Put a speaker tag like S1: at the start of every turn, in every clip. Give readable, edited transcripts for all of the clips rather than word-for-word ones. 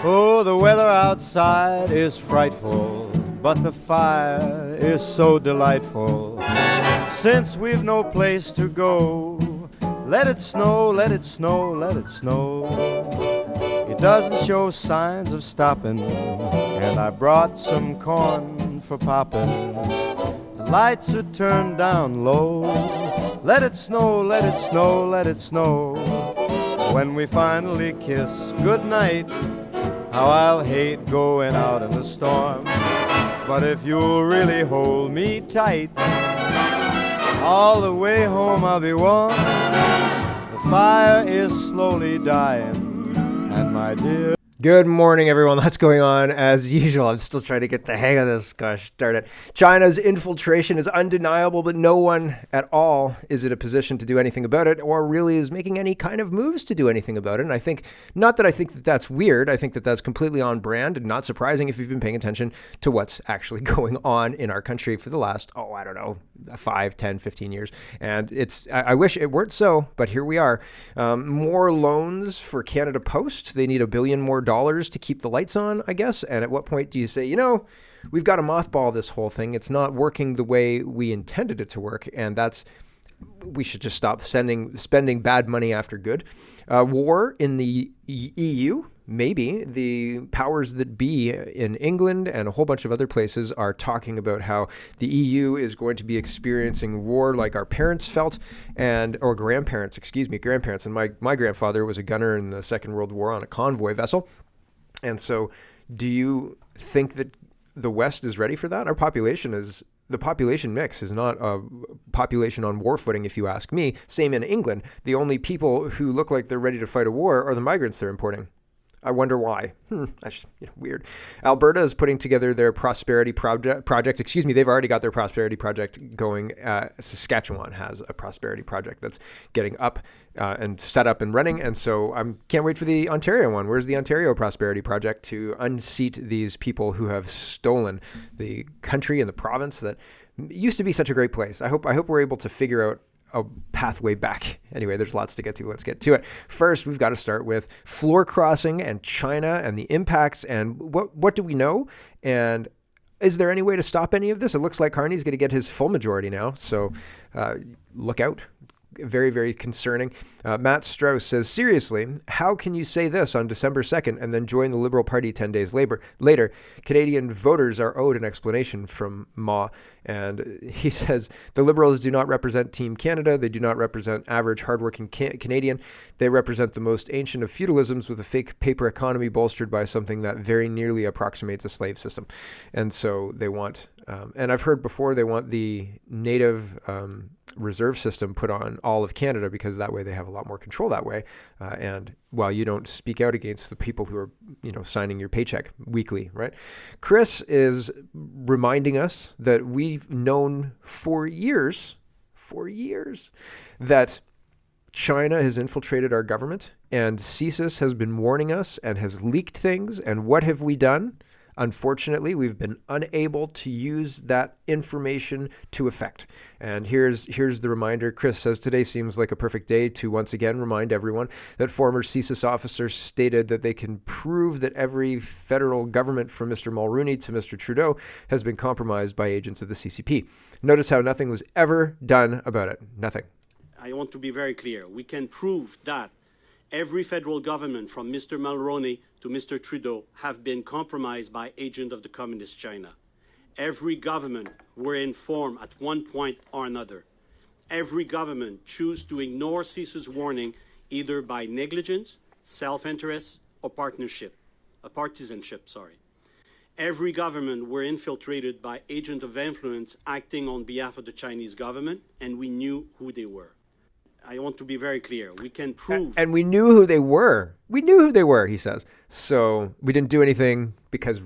S1: Oh, the weather outside is frightful, but the fire is so delightful. Since we've no place to go, let it snow, let it snow, let it snow. It doesn't show signs of stopping, and I brought some corn for popping. The lights are turned down low. Let it snow, let it snow, let it snow. When we finally kiss goodnight, how I'll hate going out in the storm. But if you'll really hold me tight, all the way home I'll be warm. The fire is slowly dying, and my dear...
S2: Good morning, everyone. What's going on? As usual, I'm still trying to get the hang of this. Gosh darn it. China's infiltration is undeniable, but no one at all is in a position to do anything about it, or really is making any kind of moves to do anything about it. And I think, not that I think that that's weird, I think that that's completely on brand and not surprising if you've been paying attention to what's actually going on in our country for the last, 5, 10, 15 years. And I wish it weren't so, but here we are. More loans for Canada Post. They need $1 billion more to keep the lights on, I guess. And at what point do you say, we've got to mothball this whole thing. It's not working the way we intended it to work. And we should just stop spending bad money after good. War in the EU. Maybe the powers that be in England and a whole bunch of other places are talking about how the EU is going to be experiencing war like our parents felt, or grandparents. And my grandfather was a gunner in the Second World War on a convoy vessel. And so do you think that the West is ready for that? The population mix is not a population on war footing, if you ask me. Same in England. The only people who look like they're ready to fight a war are the migrants they're importing. I wonder why. That's weird. Alberta is putting together their prosperity project. They've already got their prosperity project going. Saskatchewan has a prosperity project that's getting up and set up and running. And so I can't wait for the Ontario one. Where's the Ontario prosperity project to unseat these people who have stolen the country and the province that used to be such a great place? I hope we're able to figure out a pathway back. Anyway, there's lots to get to. Let's get to it. First, we've got to start with floor crossing and China and the impacts and what do we know? And is there any way to stop any of this? It looks like Carney's going to get his full majority now. So look out. Very, very concerning. Matt Strauss says, seriously, how can you say this on December 2nd and then join the Liberal Party 10 days later? Canadian voters are owed an explanation from Ma. And he says, the Liberals do not represent Team Canada. They do not represent average, hardworking Canadian. They represent the most ancient of feudalisms with a fake paper economy bolstered by something that very nearly approximates a slave system. And so they want, and I've heard before, they want the native reserve system put on all of Canada because that way they have a lot more control that way. And while you don't speak out against the people who are, signing your paycheck weekly, right? Chris is reminding us that we've known for years that China has infiltrated our government, and CSIS has been warning us and has leaked things. And what have we done? Unfortunately, we've been unable to use that information to effect. And here's the reminder. Chris says, today seems like a perfect day to once again remind everyone that former CSIS officers stated that they can prove that every federal government from Mr. Mulroney to Mr. Trudeau has been compromised by agents of the CCP. Notice how nothing was ever done about it. Nothing.
S3: I want to be very clear. We can prove that every federal government from Mr. Mulroney to Mr. Trudeau have been compromised by agents of the Communist China. Every government were informed at one point or another. Every government choose to ignore CSIS warning either by negligence, self-interest, or partisanship. Every government were infiltrated by agents of influence acting on behalf of the Chinese government, and we knew who they were. I want to be very clear. We can prove...
S2: And we knew who they were. We knew who they were, he says. So we didn't do anything because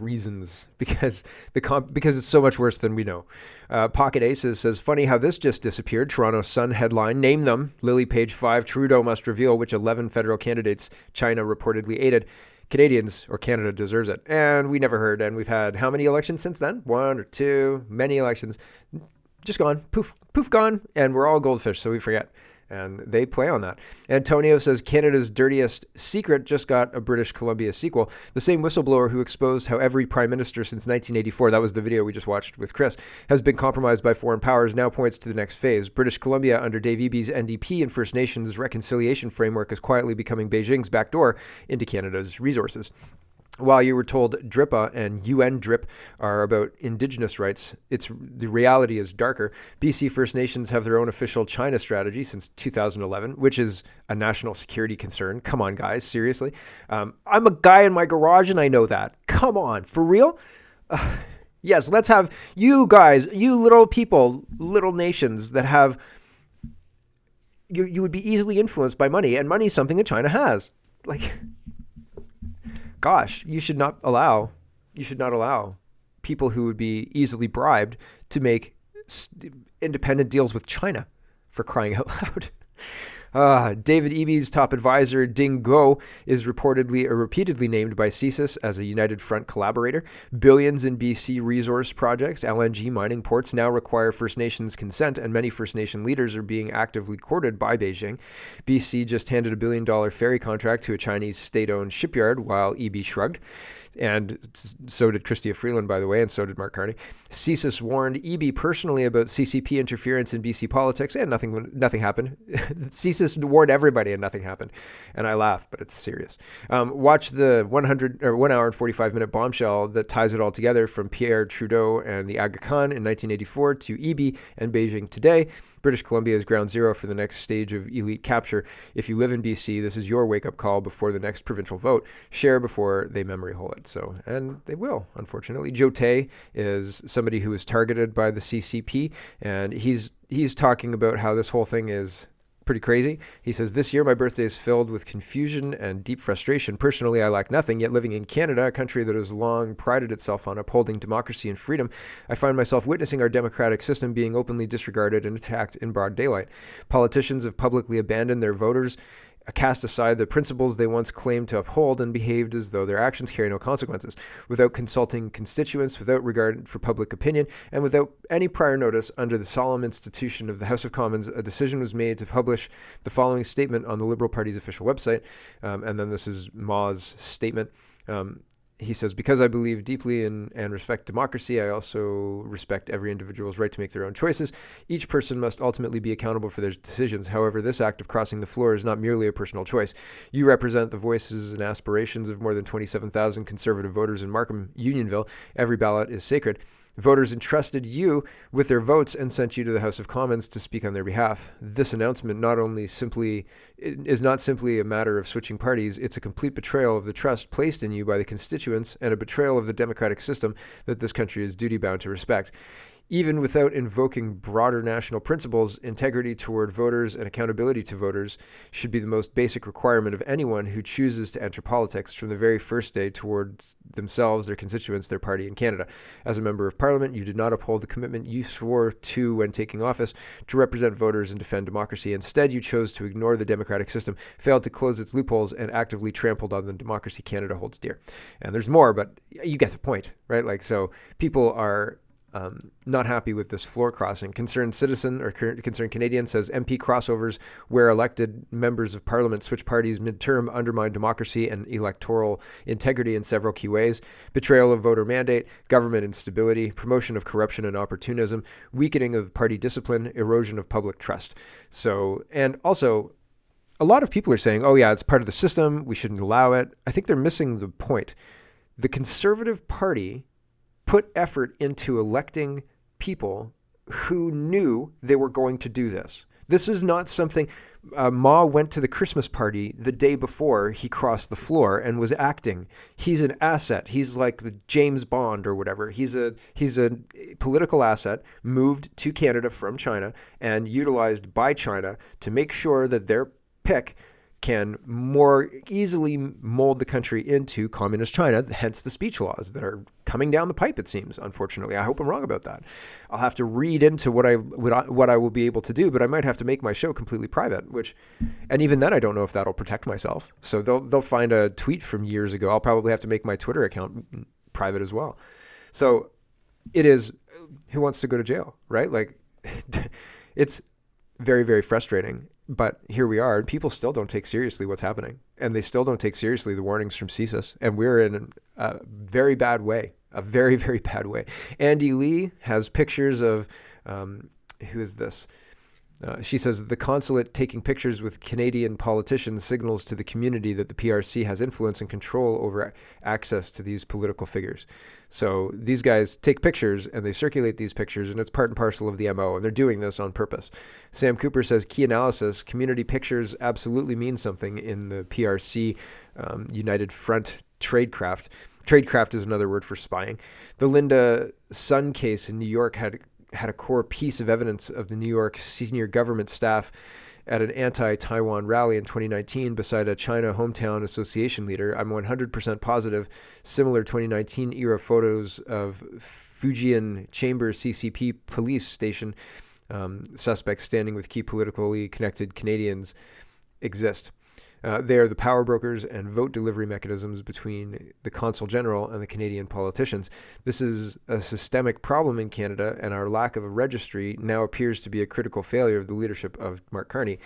S2: it's so much worse than we know. Pocket Aces says, funny how this just disappeared. Toronto Sun headline, name them. Lily page 5, Trudeau must reveal which 11 federal candidates China reportedly aided. Canadians or Canada deserves it. And we never heard. And we've had how many elections since then? 1 or 2, many elections. Just gone. Poof, gone. And we're all goldfish, so we forget. And they play on that. Antonio says Canada's dirtiest secret just got a British Columbia sequel. The same whistleblower who exposed how every prime minister since 1984, that was the video we just watched with Chris, has been compromised by foreign powers, now points to the next phase. British Columbia, under Dave Eby's NDP and First Nations reconciliation framework, is quietly becoming Beijing's backdoor into Canada's resources. While you were told DRIPA and UN DRIP are about Indigenous rights, the reality is darker. BC First Nations have their own official China strategy since 2011, which is a national security concern. Come on, guys, seriously. I'm a guy in my garage and I know that. Come on, for real? Yes, let's have you guys, you little people, little nations that have, you would be easily influenced by money, and money is something that China has. Like, gosh, you should not allow people who would be easily bribed to make independent deals with China, for crying out loud. David Eby's top advisor, Ding Guo, is repeatedly named by CSIS as a United Front collaborator. Billions in BC resource projects, LNG mining ports, now require First Nations consent, and many First Nation leaders are being actively courted by Beijing. BC just handed $1 billion ferry contract to a Chinese state-owned shipyard, while Eby shrugged. And so did Chrystia Freeland, by the way, and so did Mark Carney. CSIS warned Eby personally about CCP interference in BC politics, and nothing happened. CSIS warned everybody, and nothing happened. And I laugh, but it's serious. Watch the 1 hour and 45-minute bombshell that ties it all together, from Pierre Trudeau and the Aga Khan in 1984 to Eby and Beijing today. British Columbia is ground zero for the next stage of elite capture. If you live in BC, this is your wake-up call before the next provincial vote. Share before they memory hole it. So, and they will, unfortunately. Joe Tay is somebody who is targeted by the CCP, and he's talking about how this whole thing is pretty crazy. He says, "This year my birthday is filled with confusion and deep frustration. Personally, I lack nothing, yet living in Canada, a country that has long prided itself on upholding democracy and freedom, I find myself witnessing our democratic system being openly disregarded and attacked in broad daylight. Politicians have publicly abandoned their voters, cast aside the principles they once claimed to uphold, and behaved as though their actions carry no consequences. Without consulting constituents, without regard for public opinion, and without any prior notice, under the solemn institution of the House of Commons, a decision was made to publish the following statement on the Liberal Party's official website." And then this is Ma's statement. He says, "Because I believe deeply in and respect democracy, I also respect every individual's right to make their own choices. Each person must ultimately be accountable for their decisions. However, this act of crossing the floor is not merely a personal choice. You represent the voices and aspirations of more than 27,000 Conservative voters in Markham, Unionville. Every ballot is sacred. Voters entrusted you with their votes and sent you to the House of Commons to speak on their behalf. This announcement is not simply a matter of switching parties, it's a complete betrayal of the trust placed in you by the constituents, and a betrayal of the democratic system that this country is duty-bound to respect. Even without invoking broader national principles, integrity toward voters and accountability to voters should be the most basic requirement of anyone who chooses to enter politics from the very first day towards themselves, their constituents, their party in Canada. As a member of Parliament, you did not uphold the commitment you swore to when taking office, to represent voters and defend democracy. Instead, you chose to ignore the democratic system, failed to close its loopholes, and actively trampled on the democracy Canada holds dear." And there's more, but you get the point, right? Like, so people are not happy with this floor crossing. Concerned Citizen, or Concerned Canadian, says MP crossovers where elected members of Parliament switch parties midterm undermine democracy and electoral integrity in several key ways: betrayal of voter mandate, government instability, promotion of corruption and opportunism, weakening of party discipline, erosion of public trust. So, and also, a lot of people are saying, oh yeah, it's part of the system, we shouldn't allow it. I think they're missing the point. The Conservative Party put effort into electing people who knew they were going to do this. This is not something... Ma went to the Christmas party the day before he crossed the floor and was acting. He's an asset. He's like the James Bond or whatever. He's a political asset moved to Canada from China and utilized by China to make sure that their pick can more easily mold the country into communist China, hence the speech laws that are coming down the pipe, it seems, unfortunately. I hope I'm wrong about that. I'll have to read into what I will be able to do, but I might have to make my show completely private, and even then I don't know if that'll protect myself. So they'll find a tweet from years ago. I'll probably have to make my Twitter account private as well. So it is, who wants to go to jail, right? Like, it's very, very frustrating. But here we are, and people still don't take seriously what's happening. And they still don't take seriously the warnings from CSIS. And we're in a very bad way, a very, very bad way. Andy Lee has pictures of, who is this? She says the consulate taking pictures with Canadian politicians signals to the community that the PRC has influence and control over access to these political figures. So these guys take pictures and they circulate these pictures, and it's part and parcel of the MO, and they're doing this on purpose. Sam Cooper says key analysis, community pictures absolutely mean something in the PRC United Front tradecraft. Tradecraft is another word for spying. The Linda Sun case in New York had a core piece of evidence of the New York senior government staff at an anti-Taiwan rally in 2019 beside a China Hometown Association leader. I'm 100% positive similar 2019 era photos of Fujian Chamber CCP police station suspects standing with key politically connected Canadians exist. They are the power brokers and vote delivery mechanisms between the Consul General and the Canadian politicians. This is a systemic problem in Canada, and our lack of a registry now appears to be a critical failure of the leadership of Mark Carney.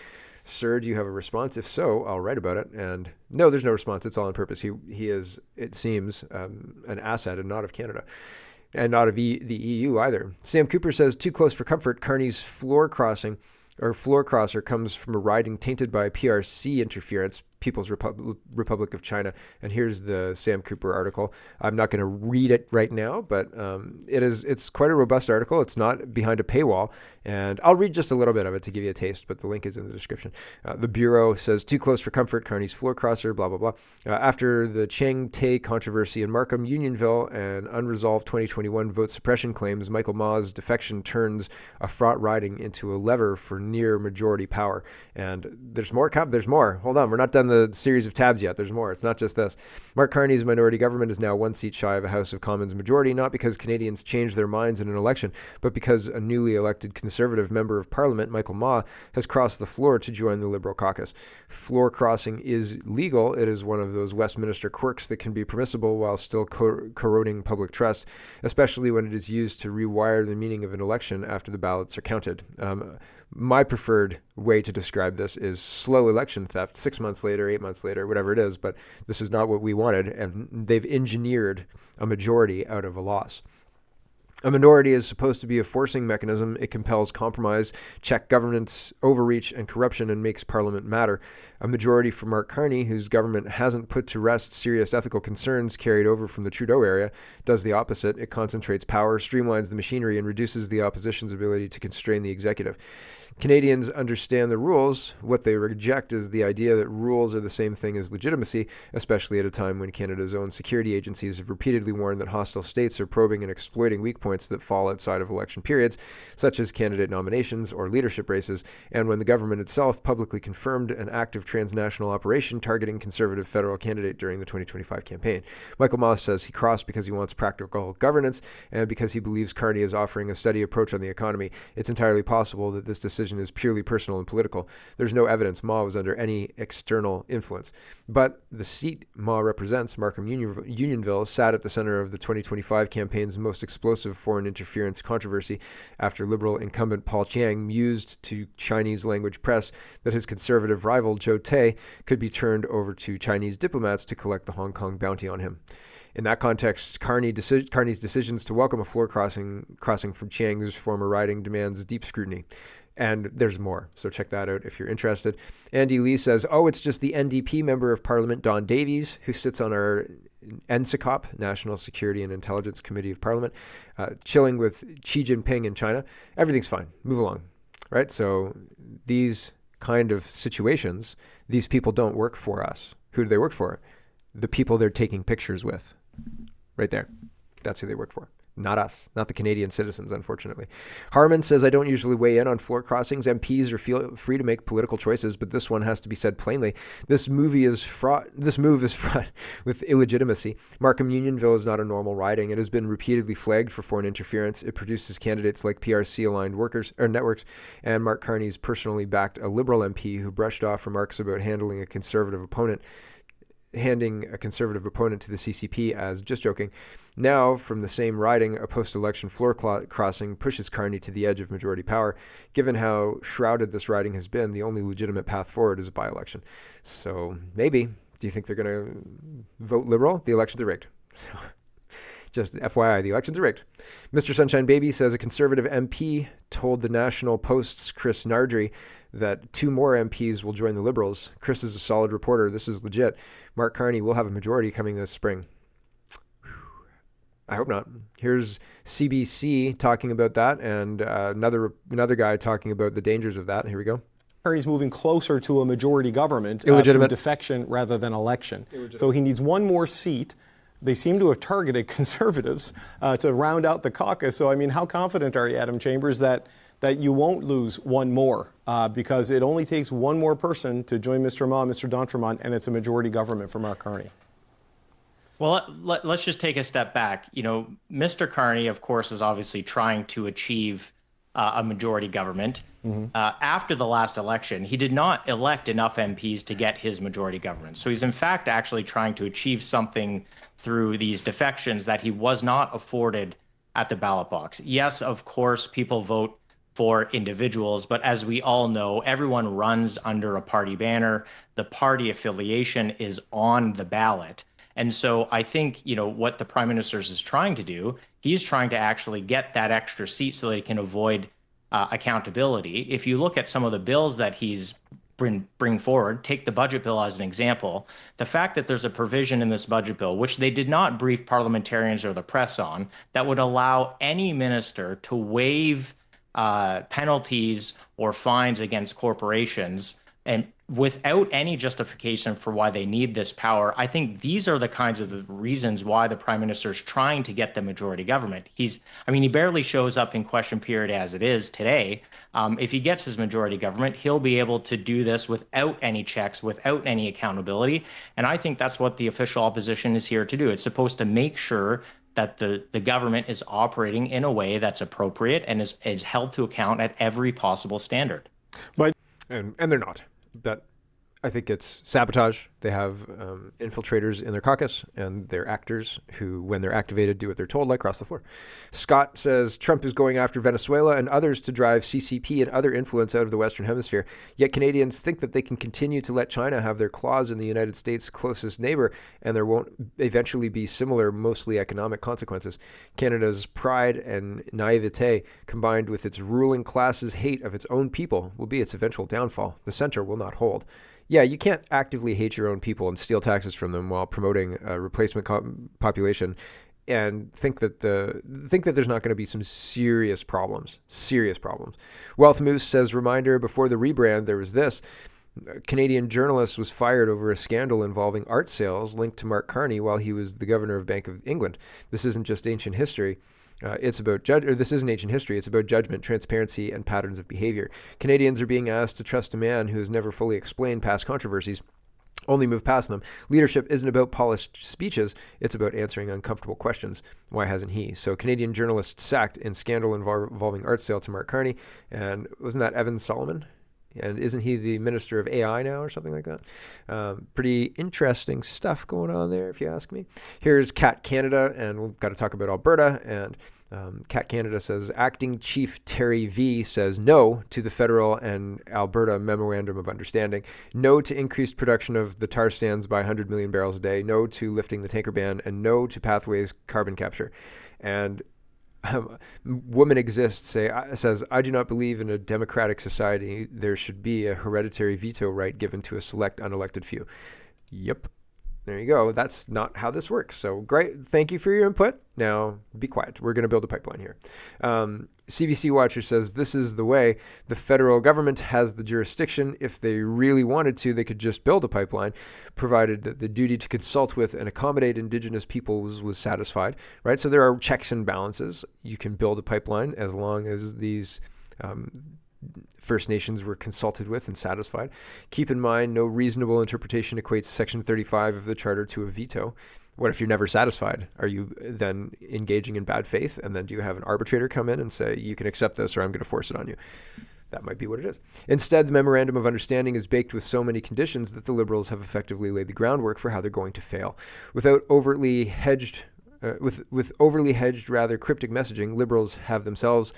S2: Sir, do you have a response? If so, I'll write about it. And no, there's no response. It's all on purpose. He is, it seems, an asset and not of Canada. And not of the EU either. Sam Cooper says, too close for comfort, Carney's floor crosser comes from a riding tainted by PRC interference, People's Republic of China. And here's the Sam Cooper article. I'm not going to read it right now, but it's quite a robust article. It's not behind a paywall, and I'll read just a little bit of it to give you a taste, but the link is in the description. The Bureau says, too close for comfort, Carney's floor crosser, blah, blah, blah. After the Chang Tay controversy in Markham, Unionville, and unresolved 2021 vote suppression claims, Michael Ma's defection turns a fraught riding into a lever for near majority power. And there's more. Hold on, we're not done the series of tabs yet. There's more. It's not just this. Mark Carney's minority government is now one seat shy of a House of Commons majority, not because Canadians changed their minds in an election, but because a newly elected Conservative member of Parliament, Michael Ma, has crossed the floor to join the Liberal caucus. Floor crossing is legal. It is one of those Westminster quirks that can be permissible while still corroding public trust, especially when it is used to rewire the meaning of an election after the ballots are counted. My preferred way to describe this is slow election theft, 6 months later, 8 months later, whatever it is, but this is not what we wanted, and they've engineered a majority out of a loss. A minority is supposed to be a forcing mechanism. It compels compromise, check government's overreach and corruption, and makes Parliament matter. A majority for Mark Carney, whose government hasn't put to rest serious ethical concerns carried over from the Trudeau era, does the opposite. It concentrates power, streamlines the machinery, and reduces the opposition's ability to constrain the executive. Canadians understand the rules. What they reject is the idea that rules are the same thing as legitimacy, especially at a time when Canada's own security agencies have repeatedly warned that hostile states are probing and exploiting weak points that fall outside of election periods, such as candidate nominations or leadership races, and when the government itself publicly confirmed an active transnational operation targeting Conservative federal candidate during the 2025 campaign. Michael Moss says he crossed because he wants practical governance and because he believes Carney is offering a steady approach on the economy. It's entirely possible that this decision is purely personal and political. There's no evidence Ma was under any external influence. But the seat Ma represents, Markham Unionville, sat at the center of the 2025 campaign's most explosive foreign interference controversy after Liberal incumbent Paul Chiang mused to Chinese language press that his Conservative rival Joe Tai could be turned over to Chinese diplomats to collect the Hong Kong bounty on him. In that context, Carney's decisions to welcome a floor crossing from Chiang's former riding demands deep scrutiny. And there's more, so check that out if you're interested. Andy Lee says, it's just the NDP member of Parliament, Don Davies, who sits on our NSICOP, National Security and Intelligence Committee of Parliament, chilling with Xi Jinping in China. Everything's fine. Move along, right? So these kind of situations, these people don't work for us. Who do they work for? The people they're taking pictures with. Right there. That's who they work for. Not us, not the Canadian citizens, unfortunately. Harman says, I don't usually weigh in on floor crossings. MPs are free to make political choices, but this one has to be said plainly. This move is fraught with illegitimacy. Markham Unionville is not a normal riding. It has been repeatedly flagged for foreign interference. It produces candidates like PRC-aligned networks, and Mark Carney's personally backed a Liberal MP who brushed off remarks about handling a Conservative opponent handing a Conservative opponent to the CCP as just joking. Now, from the same riding, a post-election floor crossing pushes Carney to the edge of majority power. Given how shrouded this riding has been, the only legitimate path forward is a by-election. So maybe, do you think they're going to vote Liberal? The elections are rigged. So just FYI, the elections are rigged. Mr. Sunshine Baby says a Conservative MP told the National Post's Chris Nardry that 2 more MPs will join the Liberals. Chris is a solid reporter. This is legit. Mark Carney will have a majority coming this spring. I hope not. Here's CBC talking about that, and another guy talking about the dangers of that. Here we go.
S4: Carney's moving closer to a majority government through defection rather than election. So he needs one more seat. They seem to have targeted Conservatives to round out the caucus. So, I mean, how confident are you, Adam Chambers, that you won't lose one more? Because it only takes one more person to join Mr. D'Entremont, and it's a majority government for Mark Carney.
S5: Well, let's just take a step back. You know, Mr. Carney, of course, is obviously trying to achieve a majority government. After the last election, he did not elect enough MPs to get his majority government. So he's in fact actually trying to achieve something through these defections that he was not afforded at the ballot box. Yes, of course, people vote for individuals, but as we all know, everyone runs under a party banner. The party affiliation is on the ballot. And so I think, you know, what the Prime Minister is trying to do, he's trying to actually get that extra seat so that he can avoid accountability. If you look at some of the bills that he's bring forward, take the budget bill as an example, the fact that there's a provision in this budget bill, which they did not brief parliamentarians or the press on, that would allow any minister to waive penalties or fines against corporations and without any justification for why they need this power. I think these are the kinds of the reasons why the Prime Minister is trying to get the majority government. He barely shows up in question period as it is today. If he gets his majority government, he'll be able to do this without any checks, without any accountability. And I think that's what the official opposition is here to do. It's supposed to make sure that the government is operating in a way that's appropriate and is held to account at every possible standard.
S2: And they're not. But I think it's sabotage. They have infiltrators in their caucus, and they're actors who, when they're activated, do what they're told, like cross the floor. Scott says Trump is going after Venezuela and others to drive CCP and other influence out of the Western Hemisphere. Yet Canadians think that they can continue to let China have their claws in the United States' closest neighbor, and there won't eventually be similar, mostly economic consequences. Canada's pride and naivete, combined with its ruling class's hate of its own people, will be its eventual downfall. The center will not hold. Yeah, you can't actively hate your own people and steal taxes from them while promoting a replacement population and think that there's not going to be some serious problems. Wealth Moose says, reminder, before the rebrand, there was this. A Canadian journalist was fired over a scandal involving art sales linked to Mark Carney while he was the governor of Bank of England. This isn't just ancient history. This isn't ancient history. It's about judgment, transparency, and patterns of behavior. Canadians are being asked to trust a man who has never fully explained past controversies, only move past them. Leadership isn't about polished speeches. It's about answering uncomfortable questions. Why hasn't he? So Canadian journalist sacked in scandal involving art sale to Mark Carney. And wasn't that Evan Solomon? And isn't he the Minister of AI now or something like that? Pretty interesting stuff going on there, if you ask me. Here's Cat Canada, and we've got to talk about Alberta. And Cat Canada says, Acting Chief Terry V says no to the federal and Alberta Memorandum of Understanding, no to increased production of the tar sands by 100 million barrels a day, no to lifting the tanker ban, and no to Pathways carbon capture. And Woman Exists says, I do not believe in a democratic society. There should be a hereditary veto right given to a select unelected few. Yep. There you go. That's not how this works. So great. Thank you for your input. Now be quiet. We're going to build a pipeline here. CBC Watcher says this is the way. The federal government has the jurisdiction. If they really wanted to, they could just build a pipeline, provided that the duty to consult with and accommodate Indigenous peoples was satisfied, right? So there are checks and balances. You can build a pipeline as long as these First Nations were consulted with and satisfied. Keep in mind, no reasonable interpretation equates Section 35 of the Charter to a veto. What if you're never satisfied? Are you then engaging in bad faith? And then do you have an arbitrator come in and say, you can accept this or I'm going to force it on you? That might be what it is. Instead, the Memorandum of Understanding is baked with so many conditions that the Liberals have effectively laid the groundwork for how they're going to fail. With overly hedged, rather cryptic messaging, Liberals have themselves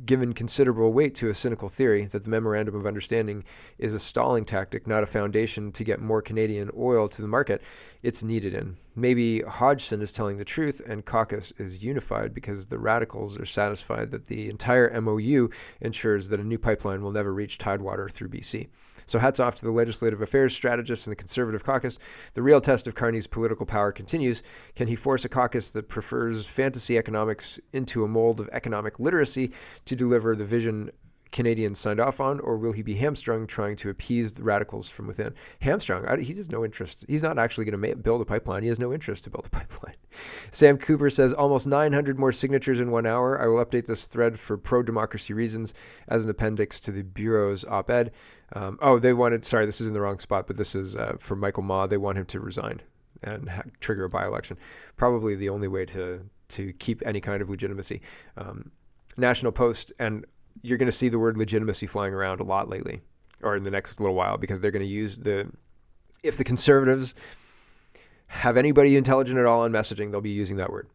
S2: given considerable weight to a cynical theory that the Memorandum of Understanding is a stalling tactic, not a foundation to get more Canadian oil to the market it's needed in. Maybe Hodgson is telling the truth and caucus is unified because the Radicals are satisfied that the entire MOU ensures that a new pipeline will never reach Tidewater through BC. So hats off to the legislative affairs strategists in the Conservative caucus. The real test of Carney's political power continues. Can he force a caucus that prefers fantasy economics into a mold of economic literacy to deliver the vision Canadians signed off on, or will he be hamstrung trying to appease the radicals from within? Hamstrung? He has no interest. He's not actually going to build a pipeline. He has no interest to build a pipeline. Sam Cooper says, almost 900 more signatures in 1 hour. I will update this thread for pro-democracy reasons as an appendix to the Bureau's op-ed. This is in the wrong spot, but this is for Michael Ma. They want him to resign and trigger a by-election. Probably the only way to keep any kind of legitimacy. National Post, and you're going to see the word legitimacy flying around a lot lately, or in the next little while, because they're going to use if the Conservatives have anybody intelligent at all on messaging, they'll be using that word.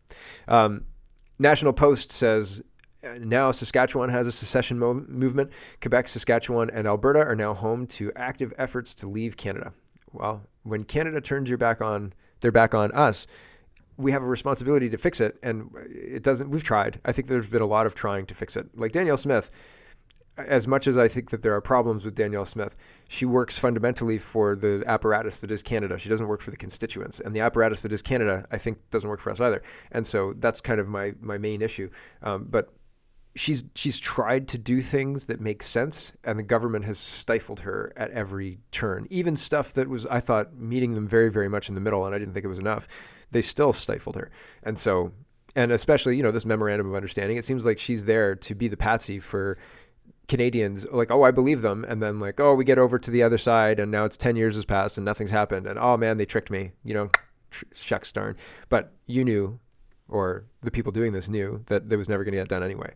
S2: National Post says, now Saskatchewan has a secession movement. Quebec, Saskatchewan, and Alberta are now home to active efforts to leave Canada. Well, when Canada turns their back on us, we have a responsibility to fix it, and it doesn't. We've tried. I think there's been a lot of trying to fix it. Like Danielle Smith, as much as I think that there are problems with Danielle Smith, she works fundamentally for the apparatus that is Canada. She doesn't work for the constituents, and the apparatus that is Canada, I think, doesn't work for us either. And so that's kind of my main issue. But she's tried to do things that make sense, and the government has stifled her at every turn. Even stuff that was, I thought, meeting them very, very much in the middle, and I didn't think it was enough. They still stifled her. And so, and especially, this Memorandum of Understanding, it seems like she's there to be the patsy for Canadians, like, oh, I believe them. And then like, oh, we get over to the other side and now it's 10 years has passed and nothing's happened. And oh man, they tricked me, shucks darn. But you knew, or the people doing this knew, that it was never going to get done anyway.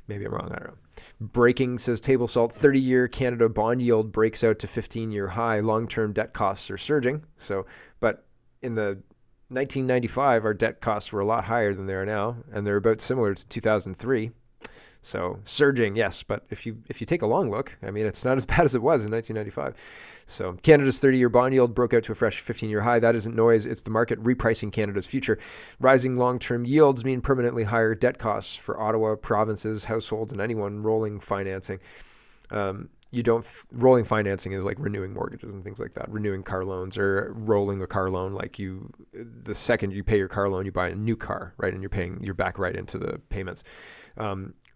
S2: Maybe I'm wrong. I don't know. Breaking says table salt, 30-year Canada bond yield breaks out to 15-year high. Long-term debt costs are surging. But in the 1995, our debt costs were a lot higher than they are now, and they're about similar to 2003. So surging, yes, but if you take a long look, I mean, it's not as bad as it was in 1995. So Canada's 30-year bond yield broke out to a fresh 15-year high. That isn't noise. It's the market repricing Canada's future. Rising long-term yields mean permanently higher debt costs for Ottawa, provinces, households, and anyone rolling financing. Rolling financing is like renewing mortgages and things like that, renewing car loans or rolling a car loan. Like the second you pay your car loan, you buy a new car, right? And you're back right into the payments.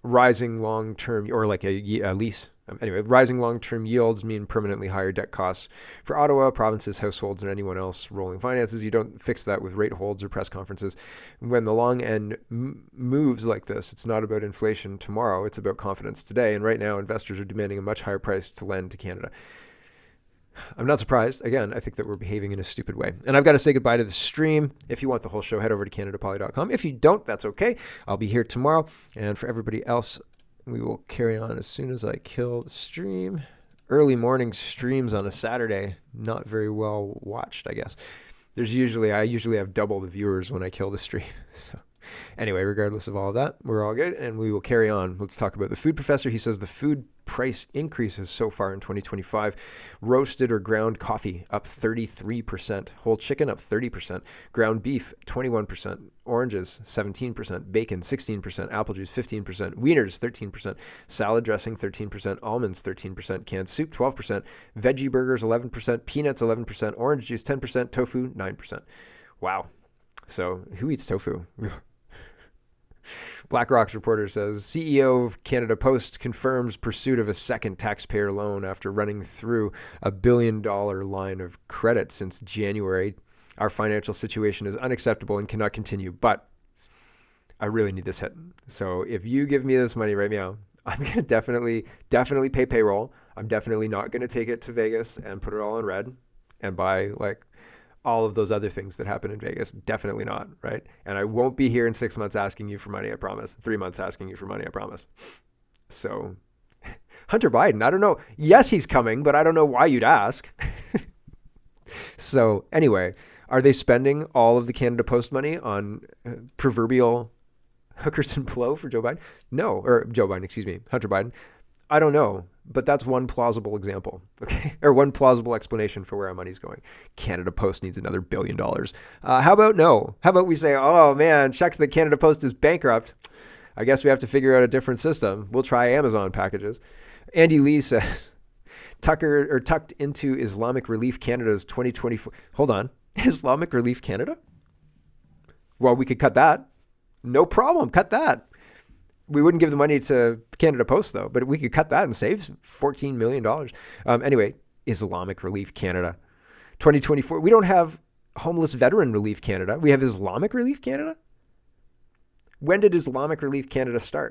S2: Rising long-term, or like a lease. Anyway, rising long-term yields mean permanently higher debt costs for Ottawa, provinces, households, and anyone else rolling finances. You don't fix that with rate holds or press conferences. When the long end moves like this, it's not about inflation tomorrow. It's about confidence today. And right now, investors are demanding a much higher price to lend to Canada. I'm not surprised. Again, I think that we're behaving in a stupid way. And I've got to say goodbye to the stream. If you want the whole show, head over to CanadaPoly.com. If you don't, that's okay. I'll be here tomorrow. And for everybody else, we will carry on as soon as I kill the stream. Early morning streams on a Saturday, not very well watched, I guess. I usually have double the viewers when I kill the stream. So anyway, regardless of all of that, we're all good, and we will carry on. Let's talk about the food professor. He says the food price increases so far in 2025. Roasted or ground coffee up 33%. Whole chicken up 30%. Ground beef 21%. Oranges 17%. Bacon 16%. Apple juice 15%. Wieners 13%. Salad dressing 13%. Almonds 13%. Canned soup 12%. Veggie burgers 11%. Peanuts 11%. Orange juice 10%. Tofu 9%. Wow. So who eats tofu? BlackRock's reporter says CEO of Canada Post confirms pursuit of a second taxpayer loan after running through $1 billion line of credit since January. Our financial situation is unacceptable and cannot continue, but I really need this hit. So if you give me this money right now, I'm going to definitely pay payroll. I'm definitely not going to take it to Vegas and put it all in red and buy like all of those other things that happen in Vegas. Definitely not, right? And I won't be here in 6 months asking you for money, I promise. 3 months asking you for money, I promise. So Hunter Biden, I don't know. Yes, he's coming, but I don't know why you'd ask. So anyway, are they spending all of the Canada Post money on proverbial hookers and blow for Joe Biden? No, or Joe Biden, excuse me, Hunter Biden. I don't know, but that's one plausible example, okay? Or one plausible explanation for where our money's going. Canada Post needs another $1 billion. How about no? How about we say, oh man, shucks, the Canada Post is bankrupt. I guess we have to figure out a different system. We'll try Amazon packages. Andy Lee says, tucked into Islamic Relief Canada's 2024. Hold on. Islamic Relief Canada? Well, we could cut that. No problem. Cut that. We wouldn't give the money to Canada Post, though, but we could cut that and save $14 million. Anyway, Islamic Relief Canada. 2024. We don't have Homeless Veteran Relief Canada. We have Islamic Relief Canada? When did Islamic Relief Canada start?